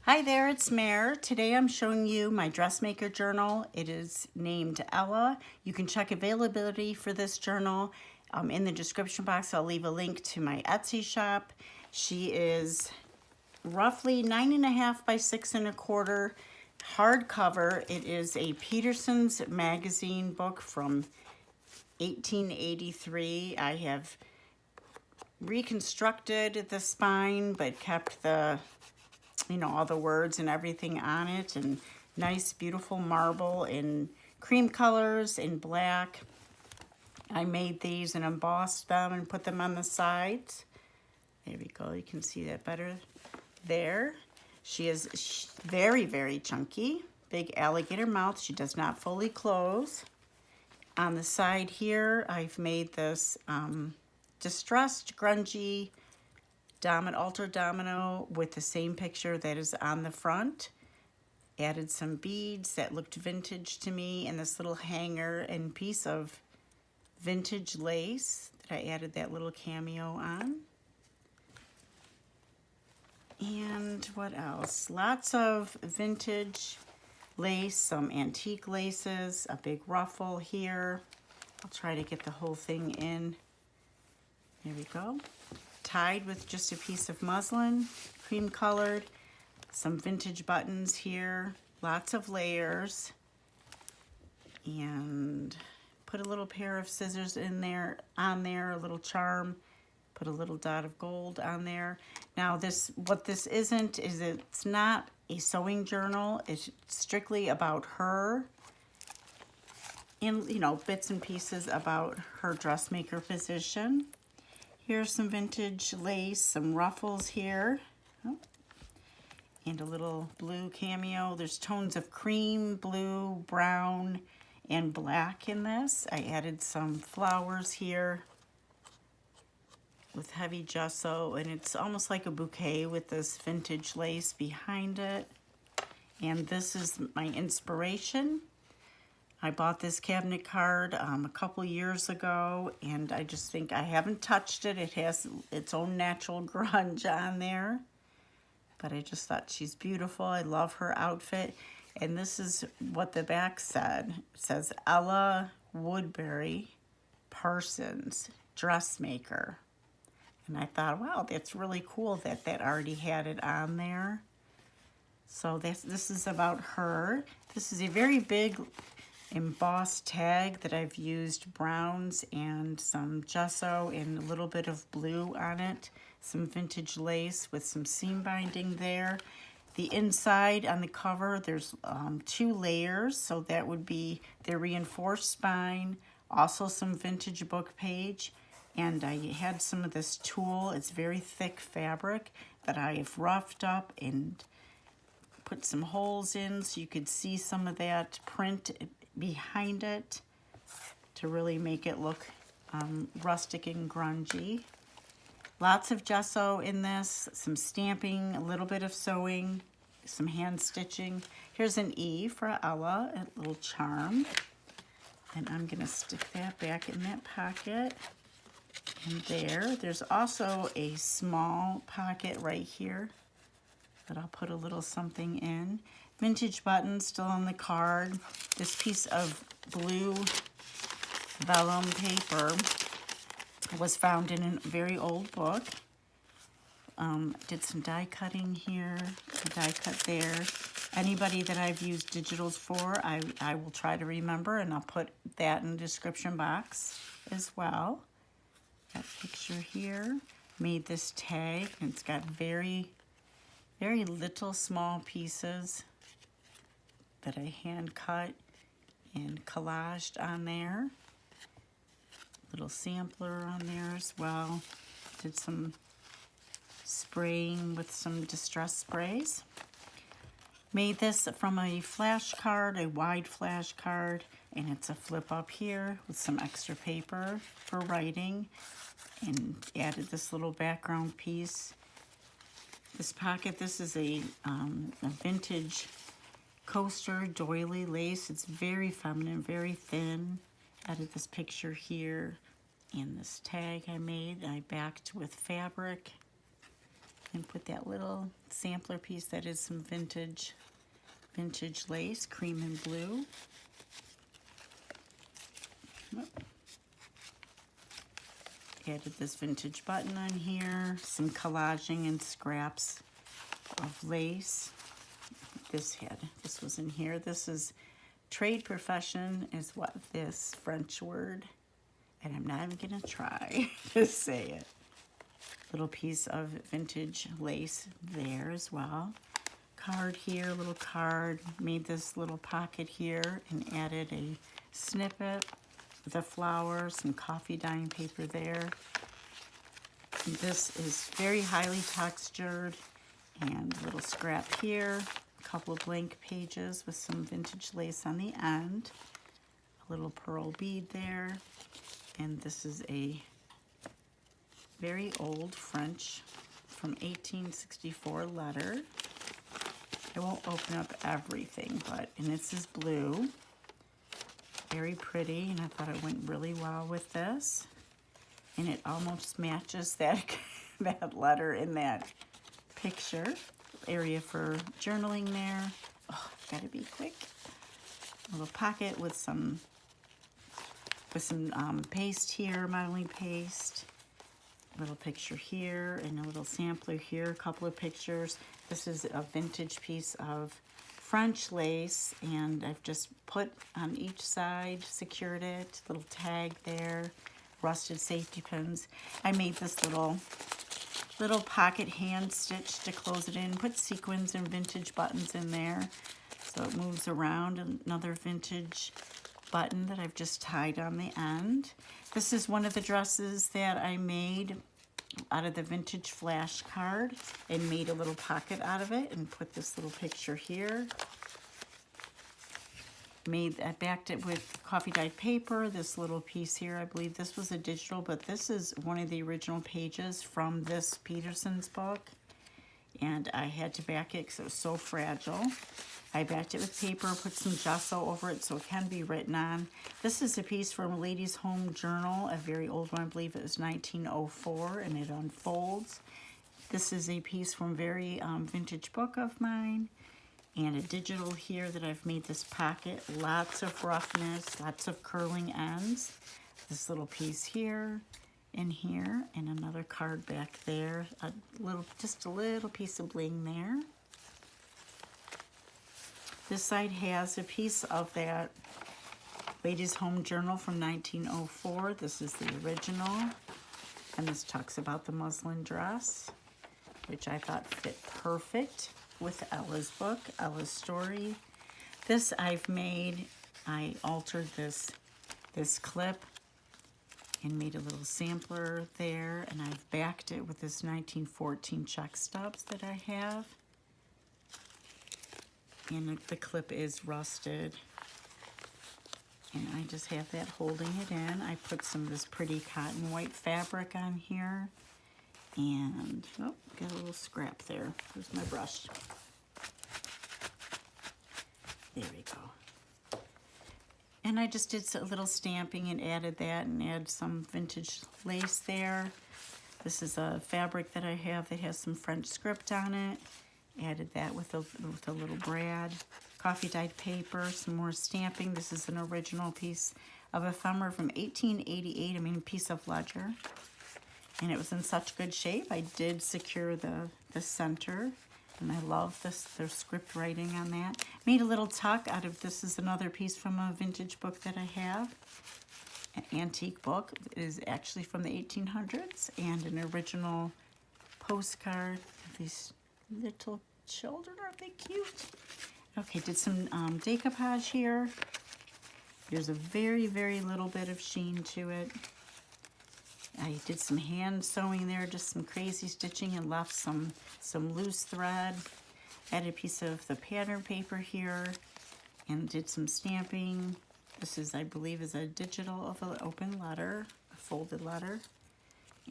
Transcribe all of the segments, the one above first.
Hi there, it's Mare. Today I'm showing you my dressmaker journal. It is named Ella. You can check availability for this journal in the description box. I'll leave a link to my Etsy shop. She is roughly 9.5 by 6.25 hardcover. It is a Peterson's magazine book from 1883. I have reconstructed the spine but kept the all the words and everything on it, and nice beautiful marble in cream colors and black. I made these and embossed them and put them on the sides. There we go, you can see that better there. She is very, very chunky, big alligator mouth. She does not fully close. On the side here, I've made this distressed, grungy altar domino with the same picture that is on the front. Added some beads that looked vintage to me, and this little hanger and piece of vintage lace that I added that little cameo on. And what else? Lots of vintage lace, some antique laces, a big ruffle here. I'll try to get the whole thing in. There we go. Tied with just a piece of muslin, cream colored, some vintage buttons here, lots of layers, and put a little pair of scissors in there, a little charm, put a little dot of gold on there. Now what this isn't is it's not a sewing journal. It's strictly about her and bits and pieces about her dressmaker position. Here's some vintage lace, some ruffles here, and a little blue cameo. There's tones of cream, blue, brown, and black in this. I added some flowers here with heavy gesso, and it's almost like a bouquet with this vintage lace behind it. And this is my inspiration. I bought this cabinet card a couple years ago, and I just think I haven't touched it. It has its own natural grunge on there, but I just thought she's beautiful. I love her outfit, and this is what the back said. It says Ella Woodbury Parsons, dressmaker. And I thought, wow, that's really cool that that already had it on there. So this is about her. This is a very big embossed tag that I've used browns and some gesso and a little bit of blue on it, some vintage lace with some seam binding there. The inside on the cover, there's 2 layers, so that would be the reinforced spine, also some vintage book page, and I had some of this tulle. It's very thick fabric that I've roughed up and put some holes in so you could see some of that print behind it to really make it look rustic and grungy. Lots of gesso in this, some stamping, a little bit of sewing, some hand stitching. Here's an E for Ella, a little charm. And I'm gonna stick that back in that pocket. And there's also a small pocket right here that I'll put a little something in. Vintage buttons still on the card. This piece of blue vellum paper was found in a very old book. Did some die cutting here, a die cut there. Anybody that I've used digitals for, I will try to remember, and I'll put that in the description box as well. That picture here. Made this tag, and it's got very, very little small pieces that I hand cut and collaged on there. Little sampler on there as well. Did some spraying with some distress sprays. Made this from a flash card, a wide flash card, and it's a flip up here with some extra paper for writing, and added this little background piece. This pocket, this is a vintage coaster doily lace. It's very feminine, very thin. Added this picture here and this tag I made. I backed with fabric And put that little sampler piece that is some vintage lace, cream and blue. Added this vintage button on here, some collaging and scraps of lace. This was in here. This is trade profession is what this French word, and I'm not even gonna try to say it. Little piece of vintage lace there as well. Card here, little card. Made this little pocket here and added a snippet with a flower, some coffee dyeing paper there. And this is very highly textured, and a little scrap here. A couple of blank pages with some vintage lace on the end. A little pearl bead there. And this is a very old French from 1864 letter. I won't open up everything, and this is blue. Very pretty, and I thought it went really well with this. And it almost matches that, that letter in that picture. Area for journaling there. Oh, gotta be quick. A little pocket with some paste here, modeling paste. Little picture here and a little sampler here, a couple of pictures. This is a vintage piece of French lace, and I've just put on each side, secured it, little tag there, rusted safety pins. I made this little pocket hand stitch to close it in, put sequins and vintage buttons in there so it moves around. Another vintage button that I've just tied on the end. This is one of the dresses that I made out of the vintage flash card and made a little pocket out of it and put this little picture here. I backed it with coffee dyed paper, this little piece here. I believe this was a digital, but this is one of the original pages from this Peterson's book. And I had to back it because it was so fragile. I backed it with paper, put some gesso over it so it can be written on. This is a piece from a Ladies' Home Journal, a very old one. I believe it was 1904, and it unfolds. This is a piece from a very vintage book of mine, and a digital here that I've made this pocket. Lots of roughness, lots of curling ends. This little piece here and here, and another card back there. Just a little piece of bling there. This side has a piece of that Ladies' Home Journal from 1904. This is the original. And this talks about the muslin dress, which I thought fit perfect with Ella's book, Ella's story. This I've made, I altered this clip and made a little sampler there, and I've backed it with this 1914 check stubs that I have. And the clip is rusted. And I just have that holding it in. I put some of this pretty cotton white fabric on here. And, oh, got a little scrap there. Where's my brush? There we go. And I just did a little stamping and added that and add some vintage lace there. This is a fabric that I have that has some French script on it. Added that with a little brad. Coffee dyed paper, some more stamping. This is an original piece of ephemera from 1888, a piece of ledger. And it was in such good shape. I did secure the center, and I love their script writing on that. Made a little tuck out of, this is another piece from a vintage book that I have. An antique book. It is actually from the 1800s, and an original postcard of these little children. Aren't they cute? Okay, did some decoupage here. There's a very, very little bit of sheen to it. I did some hand sewing there, just some crazy stitching, and left some loose thread. Added a piece of the pattern paper here and did some stamping. This is, I believe, is a digital of an open letter, a folded letter,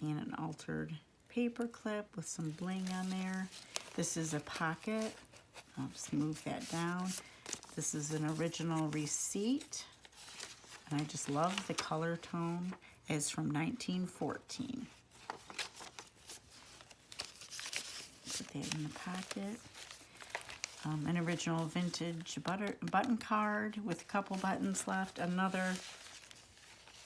and an altered paper clip with some bling on there. This is a pocket. I'll just move that down. This is an original receipt, and I just love the color tone. It's from 1914. Put that in the pocket. An original vintage button card with a couple buttons left. Another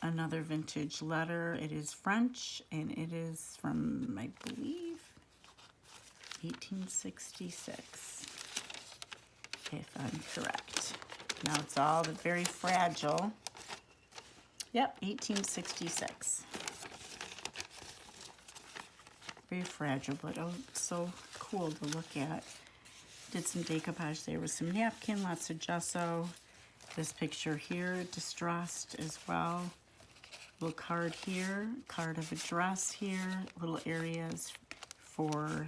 vintage letter. It is French, and it is from, I believe, 1866, if I'm correct. Now it's all very fragile. Yep, 1866. Very fragile, but oh, so cool to look at. Did some decoupage there with some napkin, lots of gesso. This picture here, distressed as well. Little card here, card of a dress here, little areas for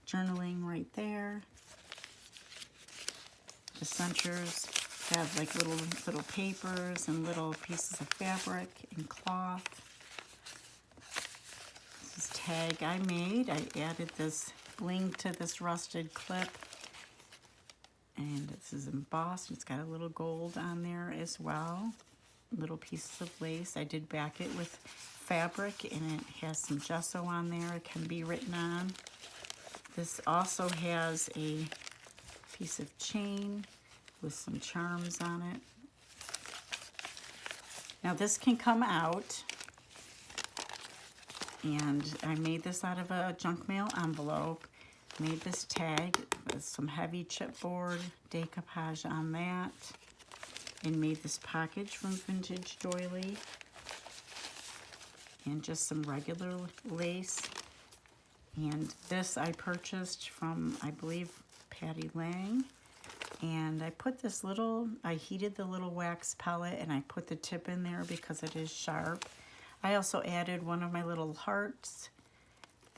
journaling right there. The centers have like little papers and little pieces of fabric and cloth. This is tag I made. I added this bling to this rusted clip, and this is embossed. It's got a little gold on there as well. Little pieces of lace. I did back it with fabric, and it has some gesso on there. It can be written on. This also has a piece of chain with some charms on it. Now this can come out, and I made this out of a junk mail envelope. Made this tag with some heavy chipboard decoupage on that, and made this package from Vintage Doily, and just some regular lace. And this I purchased from, I believe, Patty Lang. And I put this I heated the little wax pellet, and I put the tip in there because it is sharp. I also added one of my little hearts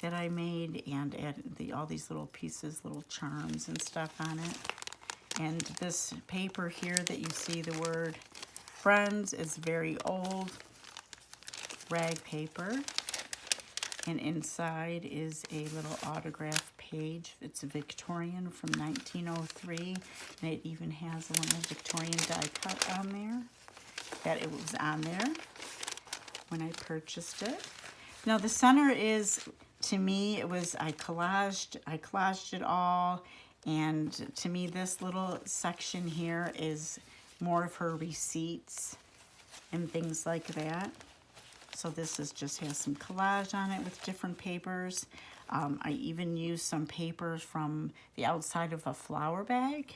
that I made, and added all these little pieces, little charms and stuff on it. And this paper here that you see the word Friends is very old rag paper. And inside is a little autograph page. It's Victorian from 1903. And it even has one of the Victorian die cut on there. That it was on there when I purchased it. Now the center is, to me, it was, I collaged it all. And to me, this little section here is more of her receipts and things like that. So this just has some collage on it with different papers. I even used some papers from the outside of a flower bag.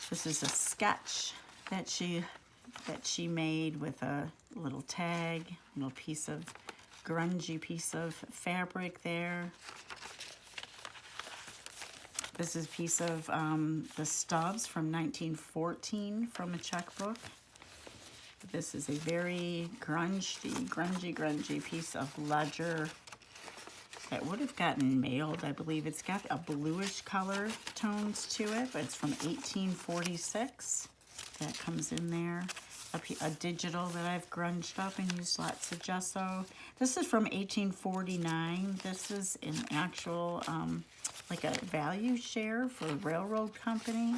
This is a sketch that she made with a little tag, little piece of grungy piece of fabric there. This is a piece of the stubs from 1914 from a checkbook. This is a very grungy piece of ledger that would have gotten mailed, I believe. It's got a bluish color tones to it, but it's from 1846. That comes in there. A digital that I've grunged up and used lots of gesso. This is from 1849. This is an actual, like a value share for a railroad company.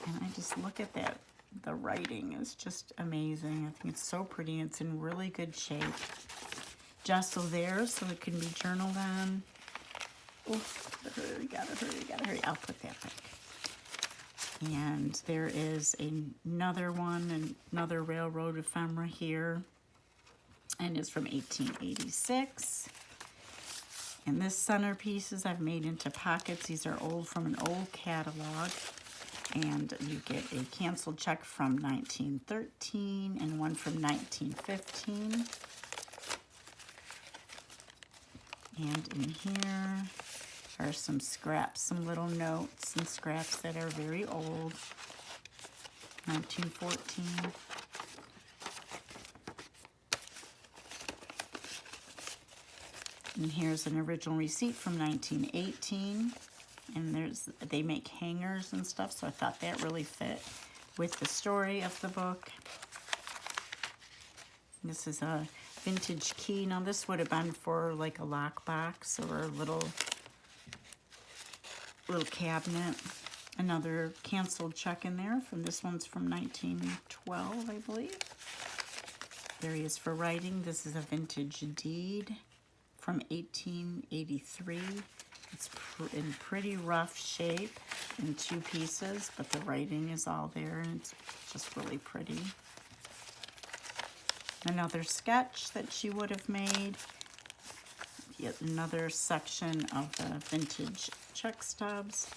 And I just look at that. The writing is just amazing. I think it's so pretty. It's in really good shape. Gesso there, so it can be journaled on. Oh, gotta hurry. I'll put that back. And there is another one, another railroad ephemera here. And it's from 1886. And this centerpieces I've made into pockets. These are old from an old catalog. And you get a canceled check from 1913 and one from 1915. And in here are some scraps, some little notes and scraps that are very old. 1914. And here's an original receipt from 1918. And they make hangers and stuff, so I thought that really fit with the story of the book. This is a vintage key. Now this would have been for like a lockbox or a little cabinet. Another canceled check in there. This one's from 1912, I believe. There he is for writing. This is a vintage deed from 1883. It's in pretty rough shape in 2 pieces, but the writing is all there and it's just really pretty. Another sketch that she would have made. Yet another section of the vintage check stubs.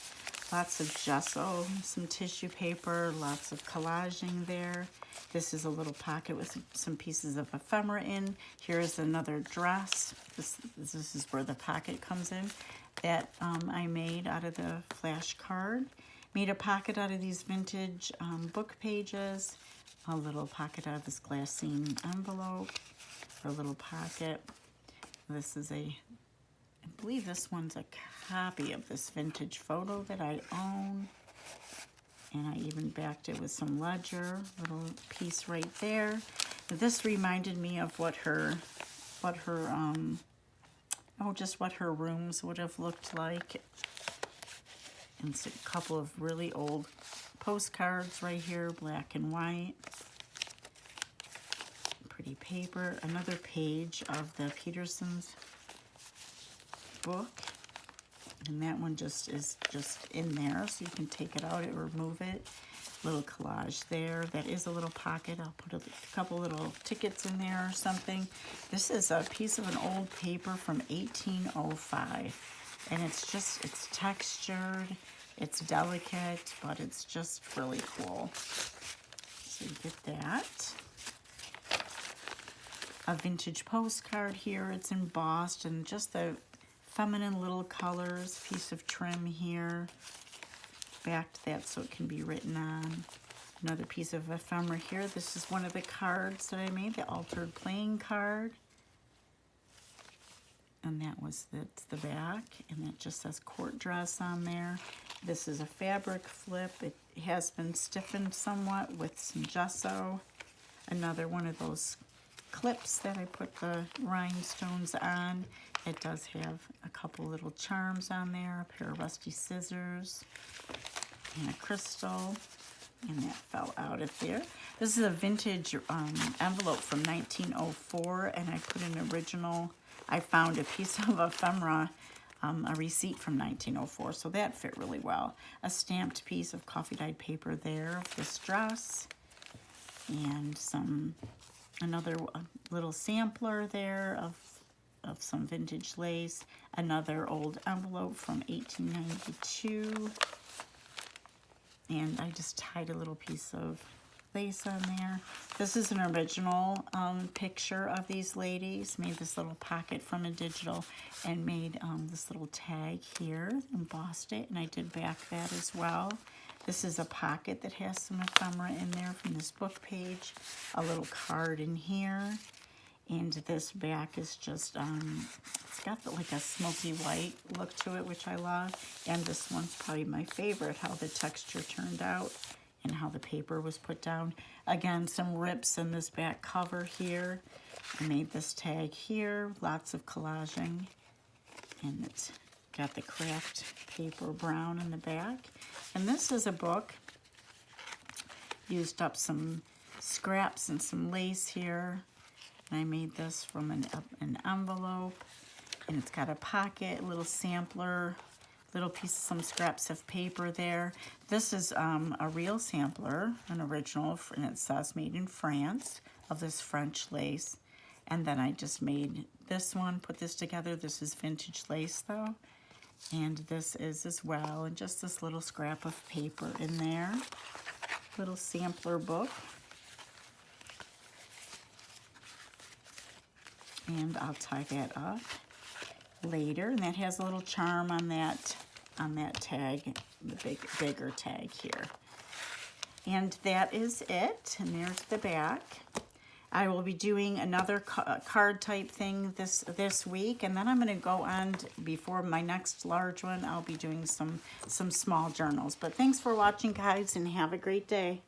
Lots of gesso, some tissue paper, lots of collaging there. This is a little pocket with some pieces of ephemera in. Here's another dress. This is where the pocket comes in that I made out of the flash card. Made a pocket out of these vintage book pages. A little pocket out of this glassine envelope. A little pocket. This is I believe this one's a copy of this vintage photo that I own. And I even backed it with some ledger, little piece right there. This reminded me of what her rooms would have looked like. And it's a couple of really old postcards right here, black and white. Pretty paper. Another page of the Peterson's book. And that one is just in there, so you can take it out and remove it. Little collage there. That is a little pocket. I'll put a couple little tickets in there or something. This is a piece of an old paper from 1805. And it's textured, it's delicate, but it's just really cool. So you get that. A vintage postcard here. It's embossed and just the feminine little colors, piece of trim here, backed that so it can be written on. Another piece of ephemera here. This is one of the cards that I made, the altered playing card. And that's the back, and it just says court dress on there. This is a fabric flip. It has been stiffened somewhat with some gesso. Another one of those clips that I put the rhinestones on. It does have a couple little charms on there, a pair of rusty scissors, and a crystal, and that fell out of there. This is a vintage envelope from 1904, and I put an original, I found a piece of ephemera, a receipt from 1904, so that fit really well. A stamped piece of coffee dyed paper there of this dress, and another little sampler there of some vintage lace, another old envelope from 1892, and I just tied a little piece of lace on there. This is an original picture of these ladies. Made this little pocket from a digital and made this little tag here, embossed it, and I did back that as well. This is a pocket that has some ephemera in there from this book page, a little card in here. And this back is just, it's got like a smoky white look to it, which I love. And this one's probably my favorite, how the texture turned out and how the paper was put down. Again, some rips in this back cover here. I made this tag here, lots of collaging. And it's got the craft paper brown in the back. And this is a book. Used up some scraps and some lace here. I made this from an envelope, and it's got a pocket, a little sampler, little piece, some scraps of paper there. This is a real sampler, an original, and it says made in France, of this French lace. And then I just made this one, put this together. This is vintage lace though, and this is as well, and just this little scrap of paper in there. Little sampler book. And I'll tie that up later, and that has a little charm on that tag, the bigger tag here. And that is it, and there's the back. I will be doing another card type thing this week, and then I'm going to go on before my next large one. I'll be doing some small journals. But thanks for watching, guys, and have a great day.